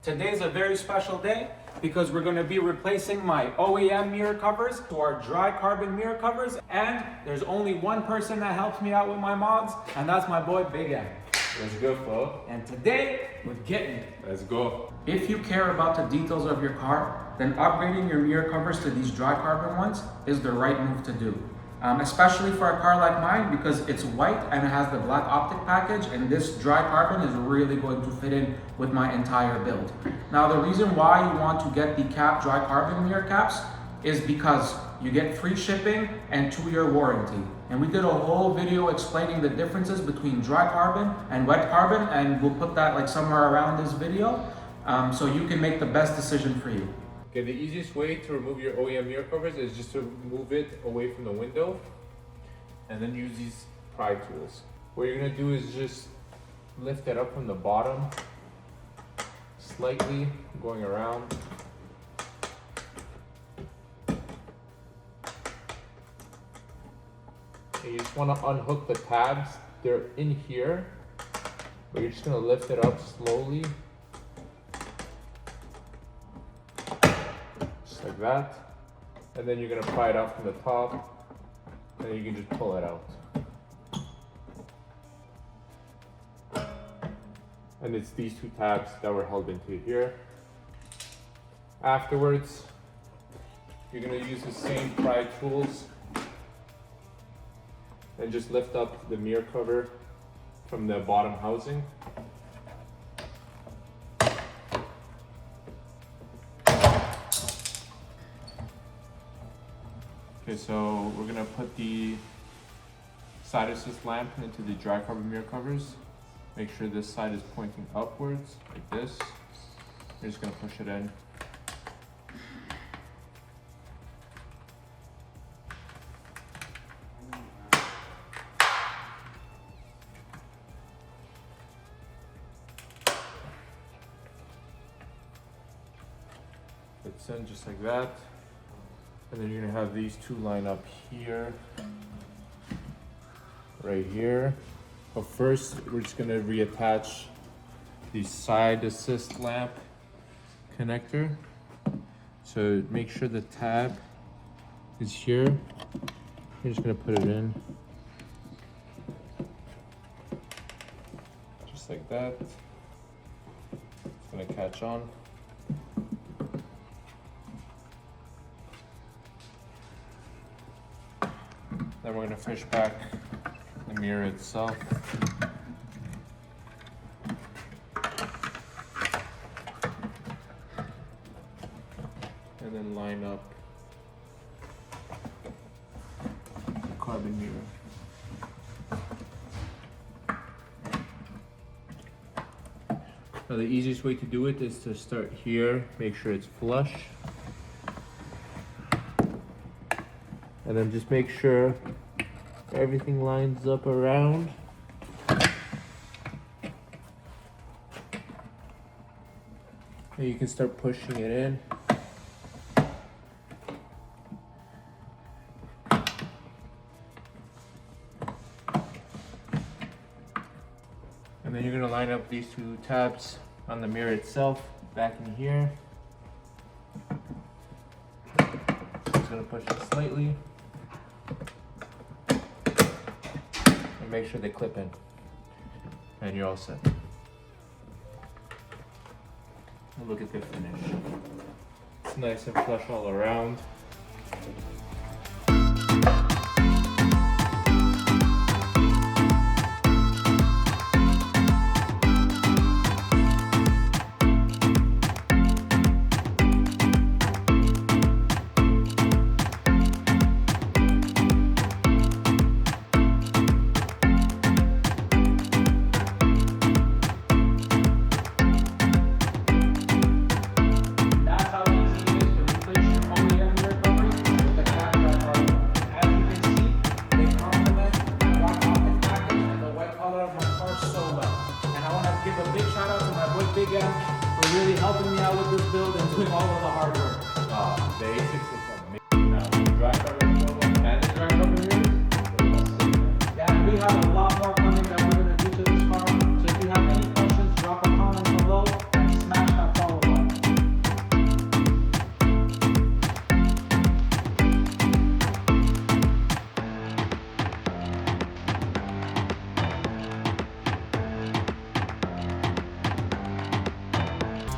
Today's a very special day because we're going to be replacing my OEM mirror covers to our dry carbon mirror covers, and there's only one person that helps me out with my mods, and that's my boy Big M. Let's go, Flo. And today, we're getting it. Let's go. If you care about the details of your car, then upgrading your mirror covers to these dry carbon ones is the right move to do. Especially for a car like mine, because it's white and it has the black optic package, and this dry carbon is really going to fit in with my entire build. Now, the reason why you want to get the cap dry carbon mirror caps is because you get free shipping and 2-year warranty. And we did a whole video explaining the differences between dry carbon and wet carbon, and we'll put that like somewhere around this video so you can make the best decision for you. Okay, the easiest way to remove your OEM mirror covers is just to move it away from the window and then use these pry tools. What you're gonna do is just lift it up from the bottom, slightly going around. And you just wanna unhook the tabs. They're in here, but you're just gonna lift it up slowly. Like that, and then you're gonna pry it out from the top, and then you can just pull it out. And it's these two tabs that were held into here. Afterwards, you're gonna use the same pry tools and just lift up the mirror cover from the bottom housing. Okay, so we're gonna put the side assist lamp into the dry carbon mirror covers. Make sure this side is pointing upwards, like this. You're just gonna push it in. It's in just like that. And then you're gonna have these two line up here, right here. But first, we're just gonna reattach the side assist lamp connector. So make sure the tab is here. You're just gonna put it in. Just like that. It's gonna catch on. Then we're going to fish back the mirror itself. And then line up the carbon mirror. Now the easiest way to do it is to start here, make sure it's flush. And then just make sure everything lines up around. And you can start pushing it in. And then you're gonna line up these two tabs on the mirror itself, back in here. Just gonna push it slightly. Make sure they clip in, and you're all set. Look at the finish. It's nice and flush all around. Big M for really helping me out with this build and doing all of the hard work. The A6 is amazing. Dry cover